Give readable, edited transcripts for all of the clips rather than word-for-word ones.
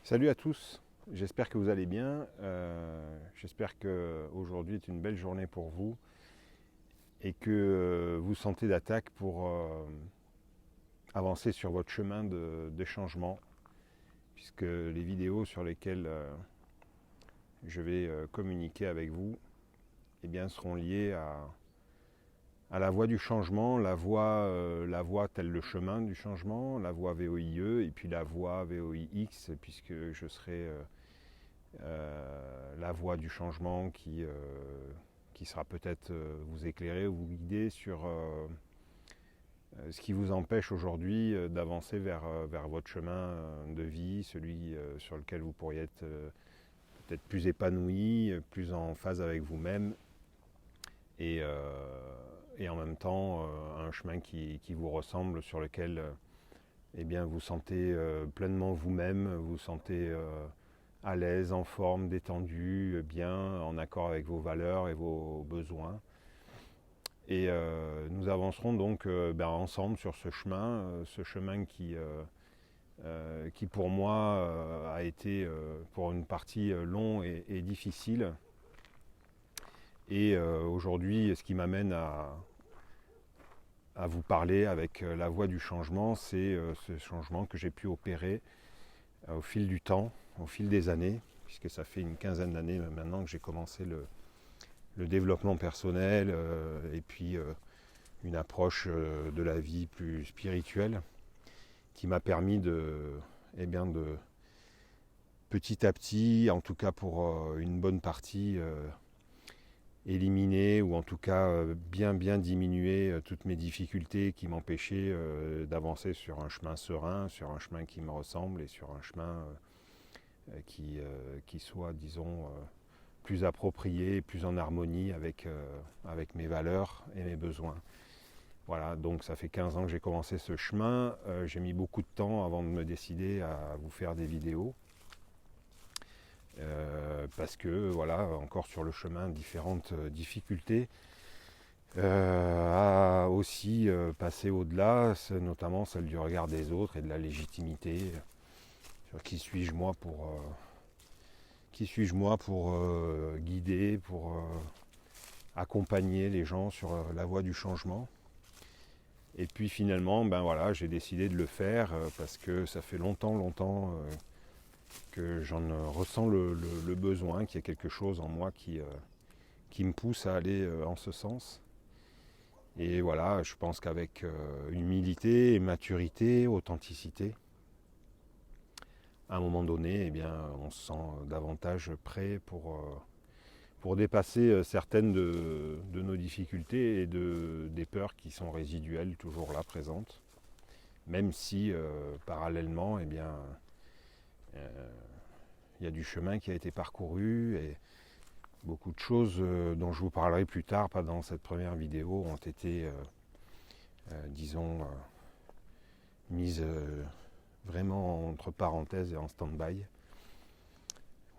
Salut à tous, j'espère que vous allez bien. J'espère qu'aujourd'hui est une belle journée pour vous et que vous sentez d'attaque pour avancer sur votre chemin de changement, puisque les vidéos sur lesquelles je vais communiquer avec vous eh bien, seront liées à la voie du changement, la voie telle le chemin du changement, la voie VOIE et puis la voie VOIX, puisque je serai la voie du changement qui sera peut-être vous éclairer ou vous guider sur ce qui vous empêche aujourd'hui d'avancer vers votre chemin de vie, celui sur lequel vous pourriez être peut-être plus épanoui, plus en phase avec vous-même et, et en même temps un chemin qui vous ressemble, sur lequel eh bien, vous sentez pleinement vous-même, vous sentez à l'aise, en forme, détendu, bien, en accord avec vos valeurs et vos besoins. Et nous avancerons donc ensemble sur ce chemin qui pour moi a été pour une partie long et difficile. Et aujourd'hui, ce qui m'amène à vous parler avec la voie du changement, c'est ce changement que j'ai pu opérer au fil du temps, au fil des années, puisque ça fait une quinzaine d'années maintenant que j'ai commencé le développement personnel et puis une approche de la vie plus spirituelle qui m'a permis eh bien de petit à petit, en tout cas pour une bonne partie, éliminer ou en tout cas bien diminuer toutes mes difficultés qui m'empêchaient d'avancer sur un chemin serein, sur un chemin qui me ressemble et sur un chemin qui soit, disons, plus approprié, plus en harmonie avec mes valeurs et mes besoins. Voilà, donc ça fait 15 ans que j'ai commencé ce chemin. J'ai mis beaucoup de temps avant de me décider à vous faire des vidéos. Parce que, voilà, encore sur le chemin, différentes difficultés à aussi passer au-delà, notamment celle du regard des autres et de la légitimité. Sur qui suis-je moi pour guider, pour accompagner les gens sur la voie du changement. Et puis finalement, ben voilà, j'ai décidé de le faire parce que ça fait longtemps que j'en ressens le besoin, qu'il y a quelque chose en moi qui me pousse à aller en ce sens. Et voilà, je pense qu'avec humilité, maturité, authenticité, à un moment donné, eh bien, on se sent davantage prêt pour dépasser certaines de nos difficultés et des peurs qui sont résiduelles, toujours là, présentes. Même si, parallèlement, eh bien, il y a du chemin qui a été parcouru et beaucoup de choses dont je vous parlerai plus tard, pas dans cette première vidéo, ont été, disons, mises vraiment entre parenthèses et en stand-by.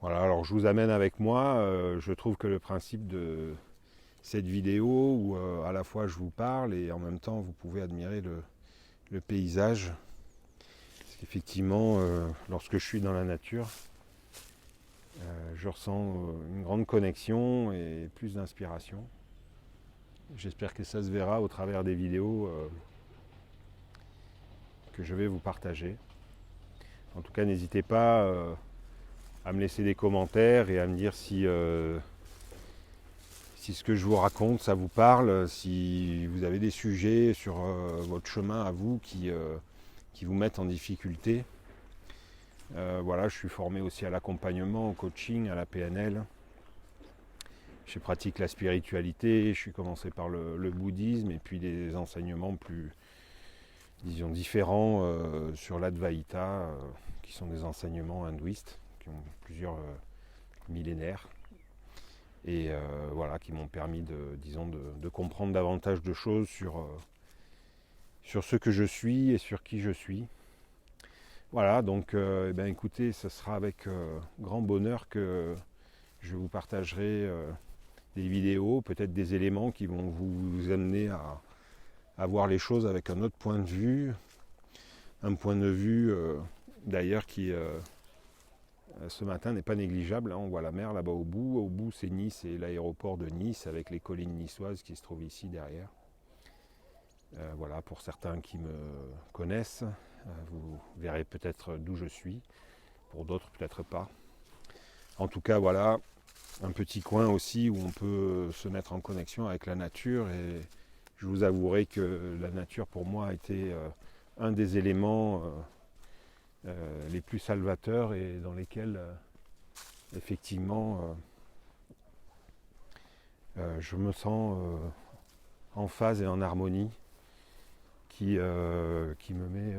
Voilà, alors je vous amène avec moi. Je trouve que le principe de cette vidéo, où à la fois je vous parle et en même temps vous pouvez admirer le paysage, parce qu'effectivement, lorsque je suis dans la nature, je ressens une grande connexion et plus d'inspiration. J'espère que ça se verra au travers des vidéos que je vais vous partager. En tout cas, n'hésitez pas à me laisser des commentaires et à me dire si ce que je vous raconte, ça vous parle, si vous avez des sujets sur votre chemin à vous qui vous mettent en difficulté. Voilà, je suis formé aussi à l'accompagnement, au coaching, à la PNL. Je pratique la spiritualité, je suis commencé par le bouddhisme et puis des enseignements plus, disons, différents sur l'Advaita, qui sont des enseignements hindouistes, qui ont plusieurs millénaires. Et voilà, qui m'ont permis de comprendre davantage de choses sur ce que je suis et sur qui je suis. Voilà, donc eh bien, écoutez, ce sera avec grand bonheur que je vous partagerai des vidéos, peut-être des éléments qui vont vous amener à voir les choses avec un autre point de vue, un point de vue d'ailleurs qui ce matin n'est pas négligeable, hein. On voit la mer là-bas au bout. Au bout, c'est Nice et l'aéroport de Nice avec les collines niçoises qui se trouvent ici derrière. Voilà, pour certains qui me connaissent, vous verrez peut-être d'où je suis. Pour d'autres, peut-être pas. En tout cas, voilà, un petit coin aussi où on peut se mettre en connexion avec la nature. Et je vous avouerai que la nature, pour moi, a été un des éléments les plus salvateurs et dans lesquels, effectivement, je me sens en phase et en harmonie, qui me met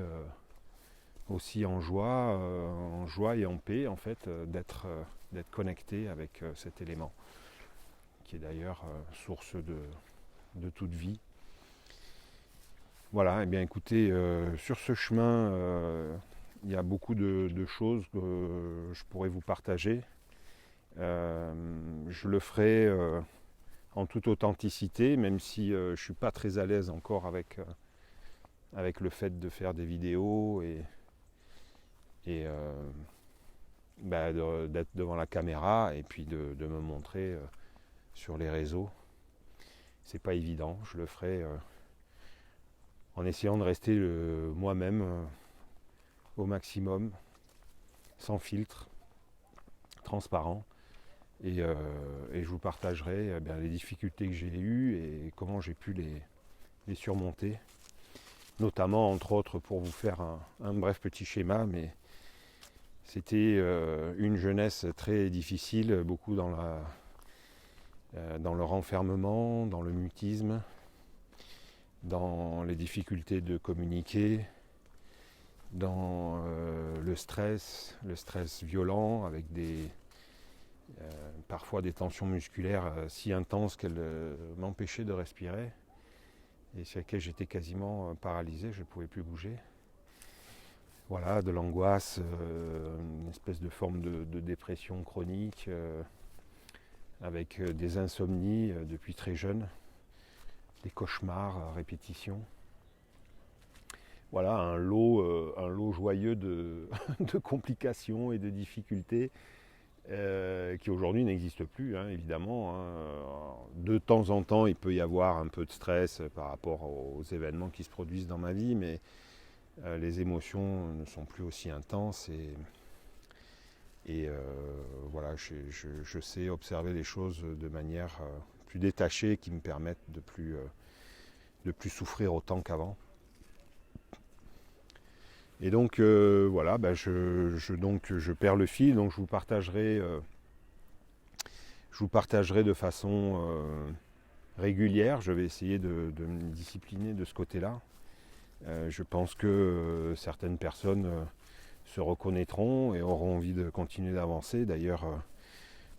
aussi en joie et en paix, en fait, d'être connecté avec cet élément, qui est d'ailleurs source de toute vie. Voilà, et bien écoutez, sur ce chemin, il y a beaucoup de choses que je pourrais vous partager. Je le ferai en toute authenticité, même si je ne suis pas très à l'aise encore avec le fait de faire des vidéos et d'être devant la caméra et puis de me montrer sur les réseaux. C'est pas évident, je le ferai en essayant de rester moi-même au maximum, sans filtre, transparent. Et je vous partagerai les difficultés que j'ai eues et comment j'ai pu les surmonter. Notamment, entre autres, pour vous faire un bref petit schéma, mais c'était une jeunesse très difficile, beaucoup dans le renfermement, dans le mutisme, dans les difficultés de communiquer, dans le stress violent avec parfois des tensions musculaires si intenses qu'elles m'empêchaient de respirer et sur lesquelles j'étais quasiment paralysé, je ne pouvais plus bouger. Voilà, de l'angoisse, une espèce de forme de dépression chronique, avec des insomnies depuis très jeune, des cauchemars à répétition. Voilà, un lot joyeux de complications et de difficultés qui aujourd'hui n'existe plus, hein, évidemment. Hein. De temps en temps, il peut y avoir un peu de stress par rapport aux événements qui se produisent dans ma vie, mais les émotions ne sont plus aussi intenses et voilà, je sais observer les choses de manière plus détachée qui me permettent de plus souffrir autant qu'avant. Et donc voilà, je perds le fil, donc je vous partagerai de façon régulière. Je vais essayer de me discipliner de ce côté-là. Je pense que certaines personnes se reconnaîtront et auront envie de continuer d'avancer. D'ailleurs,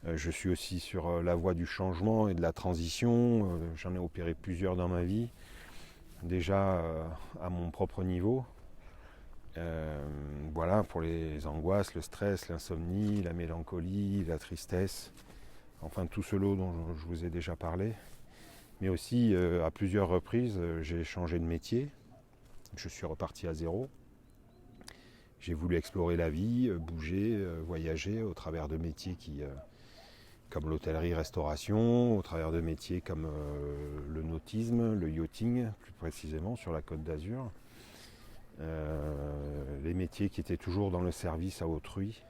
je suis aussi sur la voie du changement et de la transition. J'en ai opéré plusieurs dans ma vie, déjà à mon propre niveau. Voilà, pour les angoisses, le stress, l'insomnie, la mélancolie, la tristesse, enfin tout ce lot dont je vous ai déjà parlé. Mais aussi, à plusieurs reprises, j'ai changé de métier. Je suis reparti à zéro. J'ai voulu explorer la vie, bouger, voyager au travers de métiers comme l'hôtellerie-restauration, au travers de métiers comme le nautisme, le yachting, plus précisément sur la Côte d'Azur. Les métiers qui étaient toujours dans le service à autrui.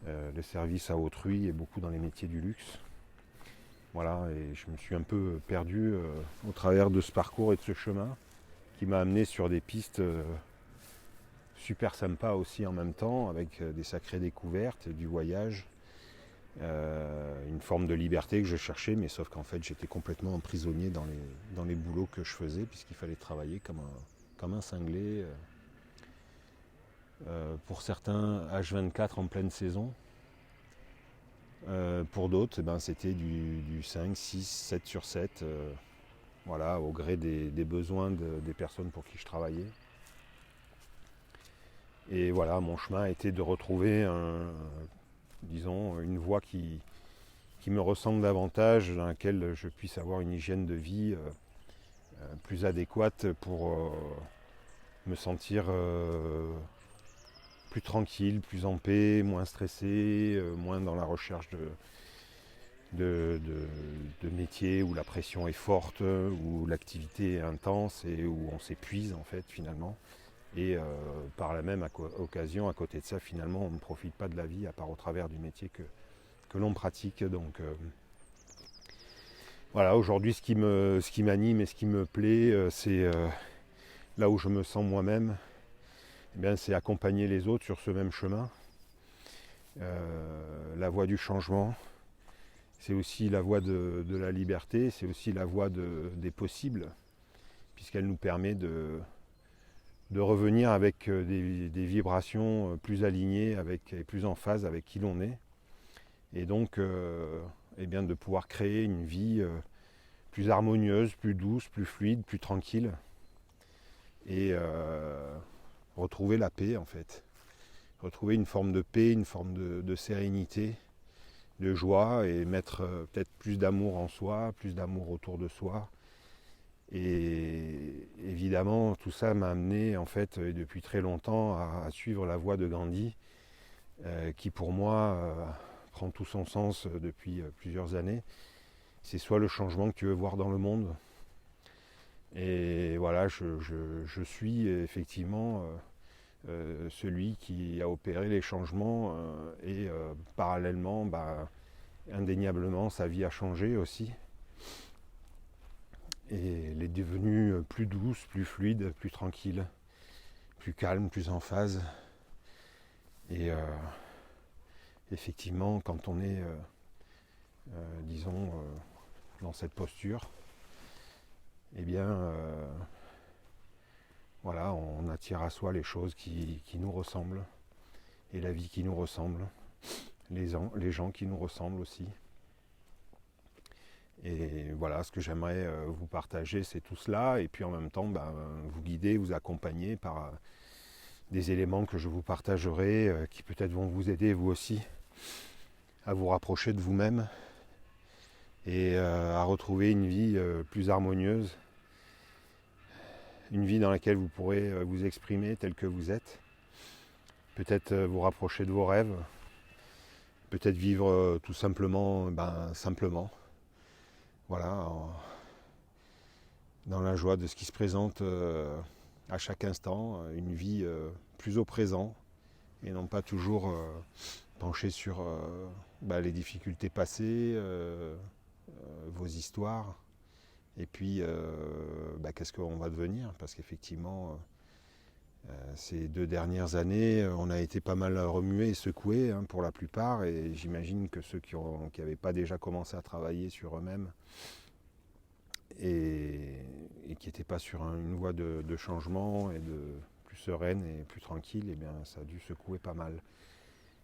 Le service à autrui est beaucoup dans les métiers du luxe. Voilà, et je me suis un peu perdu au travers de ce parcours et de ce chemin qui m'a amené sur des pistes super sympas aussi en même temps, avec des sacrées découvertes, du voyage, une forme de liberté que je cherchais, mais sauf qu'en fait j'étais complètement emprisonné dans les boulots que je faisais, puisqu'il fallait travailler comme un cinglé. Pour certains, H24 en pleine saison. Pour d'autres, c'était du 5, 6, 7 sur 7, voilà, au gré des besoins des personnes pour qui je travaillais. Et voilà, mon chemin a été de retrouver une voie qui me ressemble davantage, dans laquelle je puisse avoir une hygiène de vie plus adéquate pour me sentir plus tranquille, plus en paix, moins stressé, moins dans la recherche de métiers où la pression est forte, où l'activité est intense et où on s'épuise en fait finalement. Et par la même occasion, à côté de ça, finalement, on ne profite pas de la vie à part au travers du métier que l'on pratique. Donc voilà, aujourd'hui, ce qui m'anime et ce qui me plaît, c'est là où je me sens moi-même, eh bien, c'est accompagner les autres sur ce même chemin. La voie du changement, c'est aussi la voie de la liberté, c'est aussi la voie des possibles, puisqu'elle nous permet de revenir avec des vibrations plus alignées et plus en phase avec qui l'on est. Et donc eh bien, de pouvoir créer une vie plus harmonieuse, plus douce, plus fluide, plus tranquille. Et retrouver la paix en fait. Retrouver une forme de paix, une forme de sérénité, de joie et mettre peut-être plus d'amour en soi, plus d'amour autour de soi. Et évidemment, tout ça m'a amené en fait depuis très longtemps à suivre la voie de Gandhi, qui pour moi prend tout son sens depuis plusieurs années. C'est soit le changement que tu veux voir dans le monde, et voilà, je suis effectivement celui qui a opéré les changements et parallèlement, indéniablement, sa vie a changé aussi. Et elle est devenue plus douce, plus fluide, plus tranquille, plus calme, plus en phase. Et effectivement, quand on est, disons, dans cette posture, eh bien, voilà, on attire à soi les choses qui nous ressemblent, et la vie qui nous ressemble, les gens qui nous ressemblent aussi. Et voilà, ce que j'aimerais vous partager, c'est tout cela, et puis en même temps, vous guider, vous accompagner par des éléments que je vous partagerai, qui peut-être vont vous aider, vous aussi, à vous rapprocher de vous-même, et à retrouver une vie plus harmonieuse, une vie dans laquelle vous pourrez vous exprimer tel que vous êtes, peut-être vous rapprocher de vos rêves, peut-être vivre tout simplement, simplement, voilà, dans la joie de ce qui se présente à chaque instant, une vie plus au présent, et non pas toujours penché sur les difficultés passées, vos histoires, et puis qu'est-ce qu'on va devenir, parce qu'effectivement ces 2 dernières années on a été pas mal remués et secoués pour la plupart, et j'imagine que ceux qui n'avaient pas déjà commencé à travailler sur eux-mêmes et qui n'étaient pas sur une voie de changement et de plus sereine et plus tranquille, eh bien ça a dû secouer pas mal.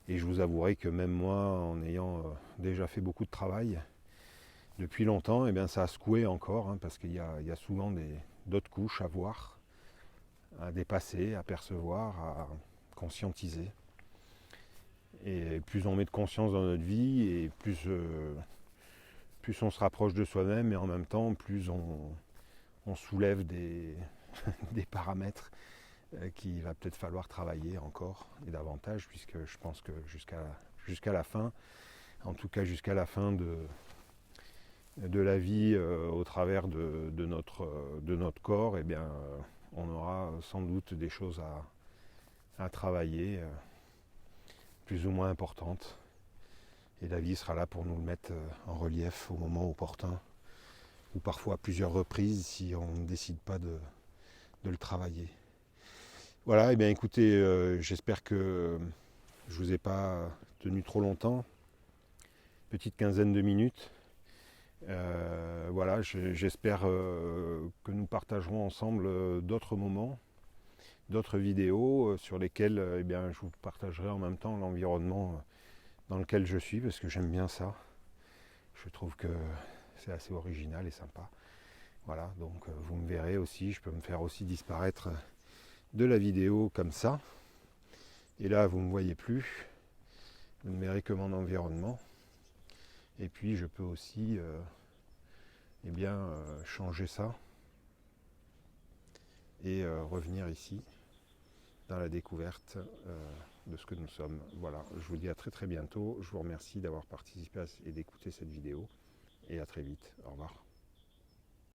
Et je vous avouerai que même moi, en ayant déjà fait beaucoup de travail depuis longtemps, eh bien ça a secoué encore, parce qu'il y a souvent d'autres couches à voir, à dépasser, à percevoir, à conscientiser. Et plus on met de conscience dans notre vie, et plus on se rapproche de soi-même, et en même temps plus on soulève des paramètres qu'il va peut-être falloir travailler encore et davantage, puisque je pense que jusqu'à la fin, en tout cas jusqu'à la fin de la vie au travers de notre corps, eh bien on aura sans doute des choses à travailler, plus ou moins importantes, et la vie sera là pour nous le mettre en relief au moment opportun, ou parfois à plusieurs reprises si on ne décide pas de le travailler. Voilà, et bien écoutez, j'espère que je ne vous ai pas tenu trop longtemps, petite quinzaine de minutes. Voilà, j'espère que nous partagerons ensemble d'autres moments, d'autres vidéos sur lesquelles je vous partagerai en même temps l'environnement dans lequel je suis, parce que j'aime bien ça. Je trouve que c'est assez original et sympa. Voilà, donc vous me verrez aussi, je peux me faire aussi disparaître de la vidéo comme ça. Et là, vous ne me voyez plus, vous ne verrez que mon environnement. Et puis, je peux aussi changer ça et revenir ici dans la découverte de ce que nous sommes. Voilà, je vous dis à très très bientôt. Je vous remercie d'avoir participé et d'écouter cette vidéo. Et à très vite. Au revoir.